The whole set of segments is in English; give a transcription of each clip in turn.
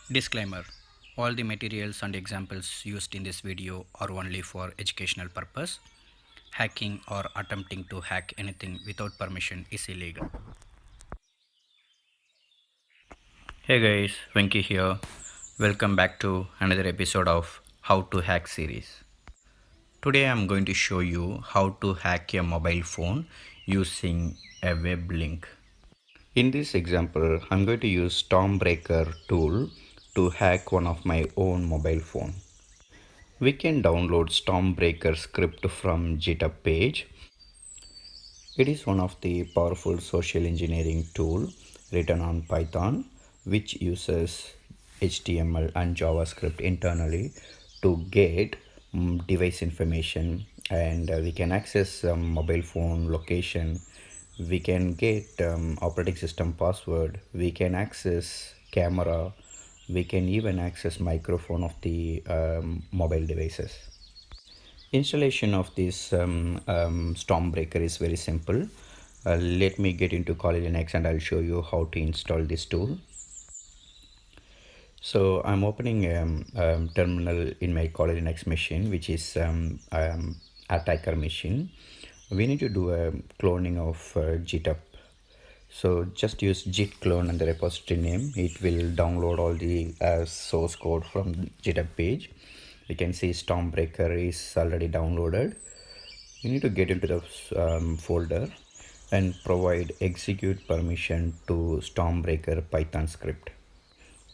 Disclaimer: all the materials and examples used in this video are only for educational purpose. Hacking or attempting to hack anything without permission is illegal. Hey guys, Venki here. Welcome back to another episode of How to Hack series. Today I'm going to show you how to hack a mobile phone using a web link. In this example, I'm going to use Stormbreaker tool to hack one of my own mobile phone. We can download Stormbreaker script from GitHub page. It is one of the powerful social engineering tool written on Python, which uses HTML and JavaScript internally to get device information, and we can access mobile phone location, we can get operating system password, we can access camera, we can even access microphone of the mobile devices. Installation of this Stormbreaker is very simple. Let me get into Kali Linux and I'll show you how to install this tool. So I'm opening a terminal in my Kali Linux machine, which is attacker machine. We need to do a cloning of GitHub. So just use git clone and the repository name. It will download all the source code from GitHub page. You can see Stormbreaker is already downloaded. You need to get into the folder and provide execute permission to Stormbreaker Python script.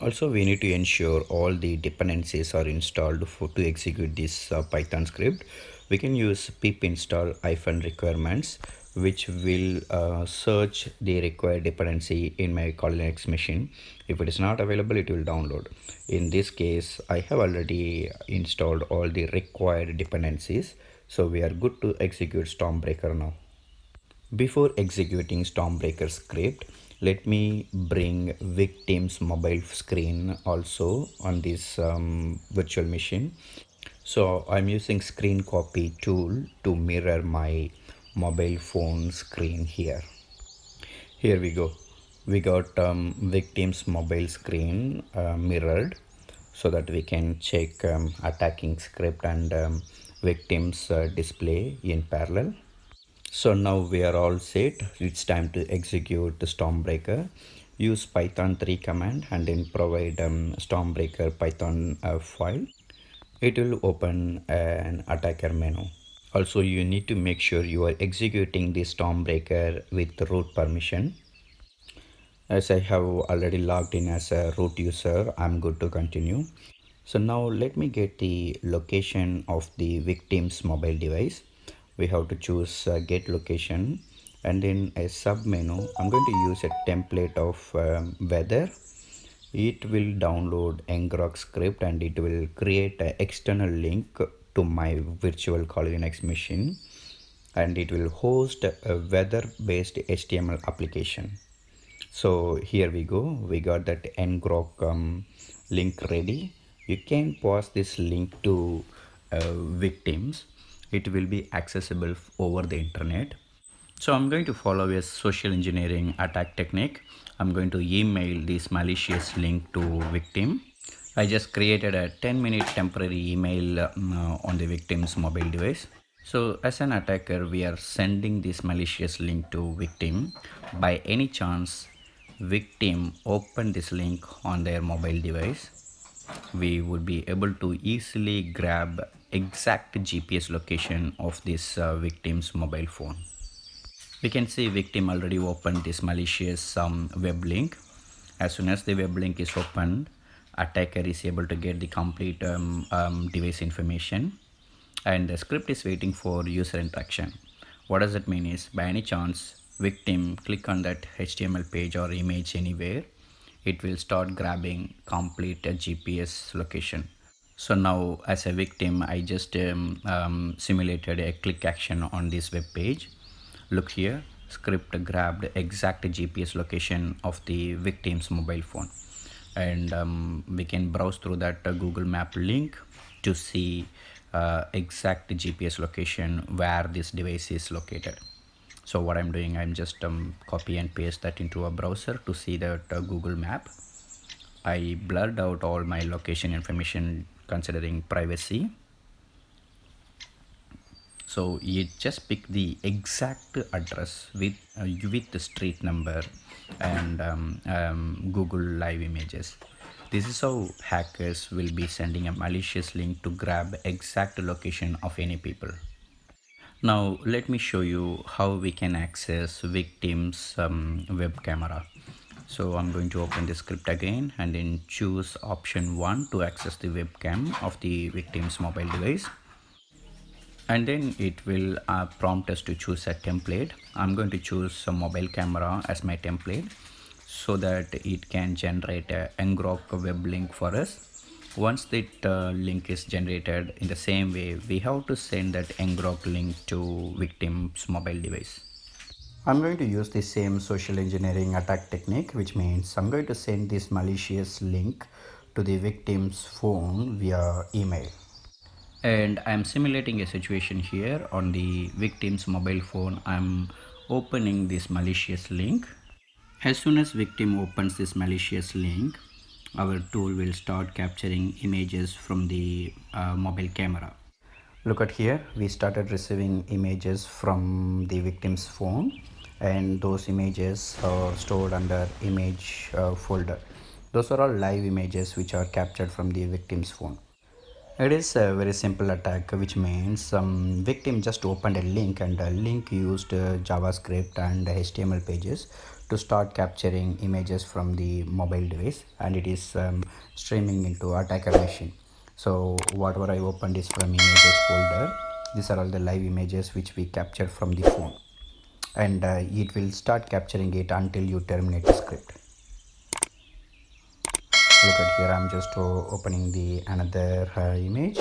Also, we need to ensure all the dependencies are installed to execute this Python script. We can use pip install -requirements, which will search the required dependency in my Kali Linux machine. If it is not available, it will download. In this case, I have already installed all the required dependencies, so we are good to execute Stormbreaker now. Before executing Stormbreaker script, let me bring victim's mobile screen also on this virtual machine. So I'm using screen copy tool to mirror my mobile phone screen here. Here we go. We got victim's mobile screen mirrored so that we can check attacking script and victim's display in parallel. So now we are all set. It's time to execute the Stormbreaker. Use Python 3 command and then provide Stormbreaker Python file. It will open an attacker menu. Also, you need to make sure you are executing the Stormbreaker with root permission. As I have already logged in as a root user, I'm good to continue. So now let me get the location of the victim's mobile device. We have to choose get location, and in a sub menu I'm going to use a template of weather. It will download ngrok script and it will create an external link to my virtual Kali Linux machine, and it will host a weather based HTML application. So here we go, we got that ngrok link ready. You can pass this link to victims. It will be accessible over the internet. So I'm going to follow a social engineering attack technique. I'm going to email this malicious link to victim. I just created a 10-minute temporary email on the victim's mobile device. So as an attacker, we are sending this malicious link to victim. By any chance victim open this link on their mobile device, we would be able to easily grab exact GPS location of this victim's mobile phone. We can see victim already opened this malicious web link. As soon as the web link is opened, attacker is able to get the complete device information, and the script is waiting for user interaction. What does it mean is, by any chance victim click on that HTML page or image anywhere, it will start grabbing complete GPS location. So now as a victim, I just simulated a click action on this web page. Look here, script grabbed exact GPS location of the victim's mobile phone, and we can browse through that Google Map link to see exact GPS location where this device is located. So what I'm doing, I'm just copy and paste that into a browser to see that Google Map. I blurred out all my location information considering privacy. So you just pick the exact address with the street number and Google Live images. This is how hackers will be sending a malicious link to grab exact location of any people. Now let me show you how we can access victims web camera. So I'm going to open the script again and then choose option 1 to access the webcam of the victim's mobile device, and then it will prompt us to choose a template. I'm going to choose a mobile camera as my template so that it can generate a ngrok web link for us. Once that link is generated, in the same way we have to send that ngrok link to victim's mobile device. I'm going to use the same social engineering attack technique, which means I'm going to send this malicious link to the victim's phone via email. And I'm simulating a situation here on the victim's mobile phone. I'm opening this malicious link. As soon as victim opens this malicious link, our tool will start capturing images from the mobile camera. Look at here, we started receiving images from the victim's phone, and those images are stored under image folder. Those are all live images which are captured from the victim's phone. It is a very simple attack, which means some victim just opened a link, and the link used JavaScript and HTML pages to start capturing images from the mobile device, and it is streaming into attacker machine. So whatever I opened is from images folder. These are all the live images which we captured from the phone, and it will start capturing it until you terminate the script. Look at here, I'm just opening the another image,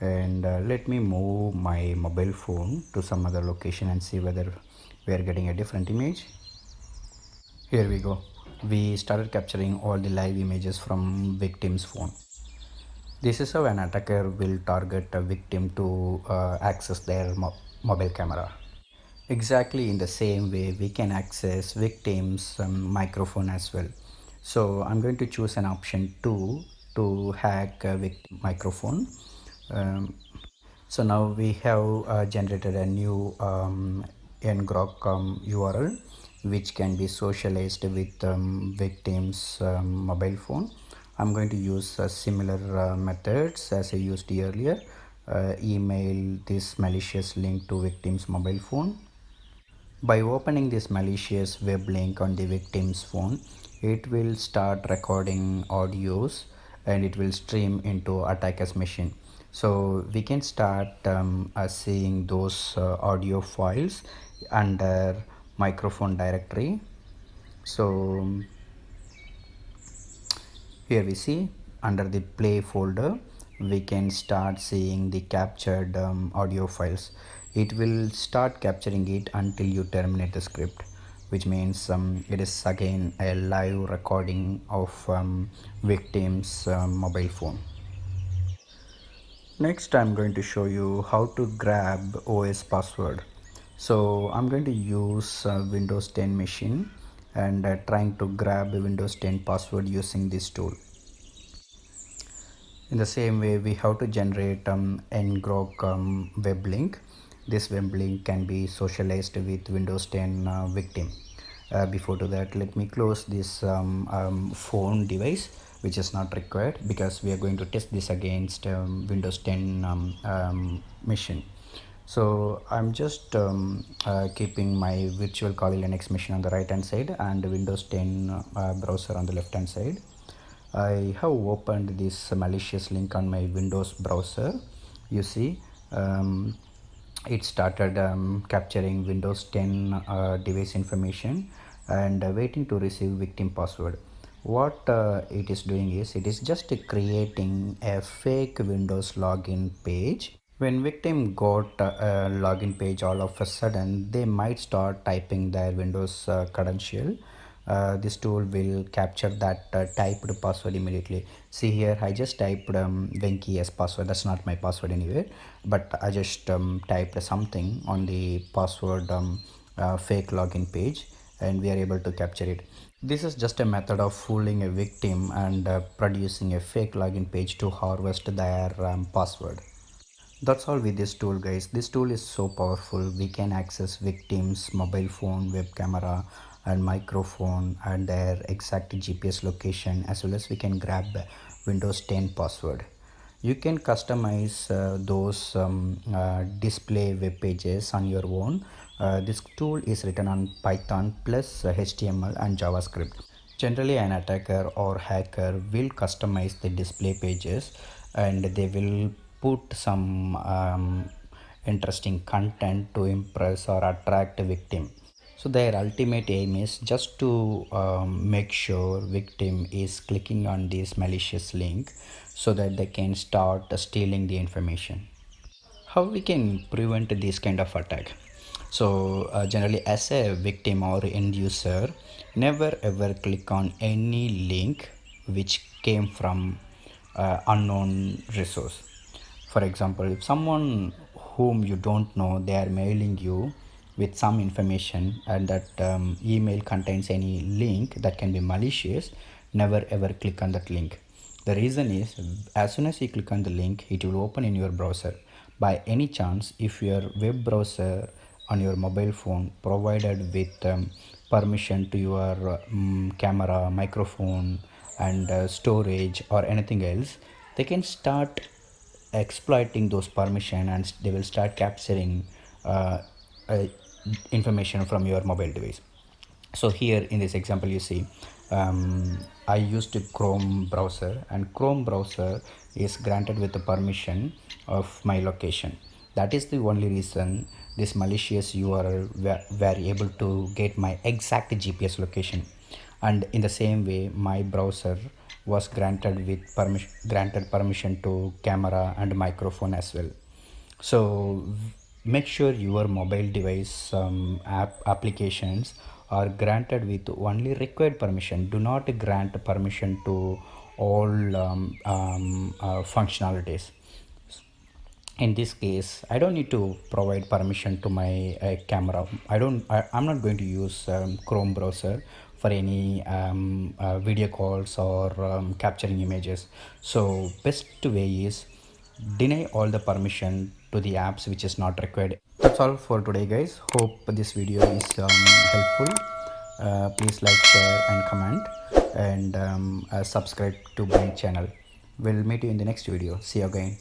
and let me move my mobile phone to some other location and see whether we are getting a different image. Here we go, we started capturing all the live images from victim's phone. This is how an attacker will target a victim to access their mobile camera. Exactly in the same way we can access victims microphone as well. So I'm going to choose an option 2 to hack a victim microphone. um, so now we have generated a new ngrok url which can be socialized with victims mobile phone. I'm going to use similar methods as I used earlier. Email this malicious link to victim's mobile phone. By opening this malicious web link on the victim's phone, it will start recording audios and it will stream into attacker's machine. So we can start seeing those audio files under microphone directory. So here we see under the play folder we can start seeing the captured audio files. It will start capturing it until you terminate the script, which means it is again a live recording of victim's mobile phone. Next I'm going to show you how to grab OS password. So I'm going to use Windows 10 machine and trying to grab a Windows 10 password using this tool. In the same way we have to generate ngrok web link. This web link can be socialized with Windows 10 victim. Before to that, let me close this phone device, which is not required because we are going to test this against Windows 10 machine. So I'm just keeping my virtual Kali Linux machine on the right hand side and Windows 10 browser on the left hand side. I have opened this malicious link on my Windows browser. You see, it started capturing Windows 10 device information and waiting to receive victim password. What it is doing is it is just creating a fake Windows login page. When victim got a login page, all of a sudden they might start typing their Windows credential. This tool will capture that typed password immediately. See here, I just typed Venki as password. That's not my password anywhere, but I just typed something on the password fake login page, and we are able to capture it. This is just a method of fooling a victim and producing a fake login page to harvest their password. That's all with this tool, guys. This tool is so powerful. We can access victims mobile phone, web camera and microphone and their exact GPS location, as well as we can grab Windows 10 password. You can customize those display web pages on your own. This tool is written on Python plus HTML and JavaScript. Generally, an attacker or hacker will customize the display pages, and they will put some interesting content to impress or attract a victim. So their ultimate aim is just to make sure victim is clicking on this malicious link so that they can start stealing the information. How we can prevent this kind of attack? So generally, as a victim or end user, never ever click on any link which came from unknown resource. For example, if someone whom you don't know, they are mailing you with some information, and that email contains any link that can be malicious, never ever click on that link. The reason is, as soon as you click on the link, it will open in your browser. By any chance, if your web browser on your mobile phone provided with permission to your camera, microphone and storage or anything else, they can start exploiting those permission, and they will start capturing uh, uh, information from your mobile device. So here in this example, you see I used Chrome browser, and Chrome browser is granted with the permission of my location. That is the only reason this malicious URL were able to get my exact GPS location. And in the same way, my browser was granted permission to camera and microphone as well. So make sure your mobile device applications are granted with only required permission. Do not grant permission to all functionalities. In this case, I don't need to provide permission to my camera. I'm not going to use Chrome browser for any video calls or capturing images. So best way is deny all the permission to the apps which is not required. That's all for today, guys. Hope this video is helpful. Please like, share and comment, and subscribe to my channel. We'll meet you in the next video. See you again.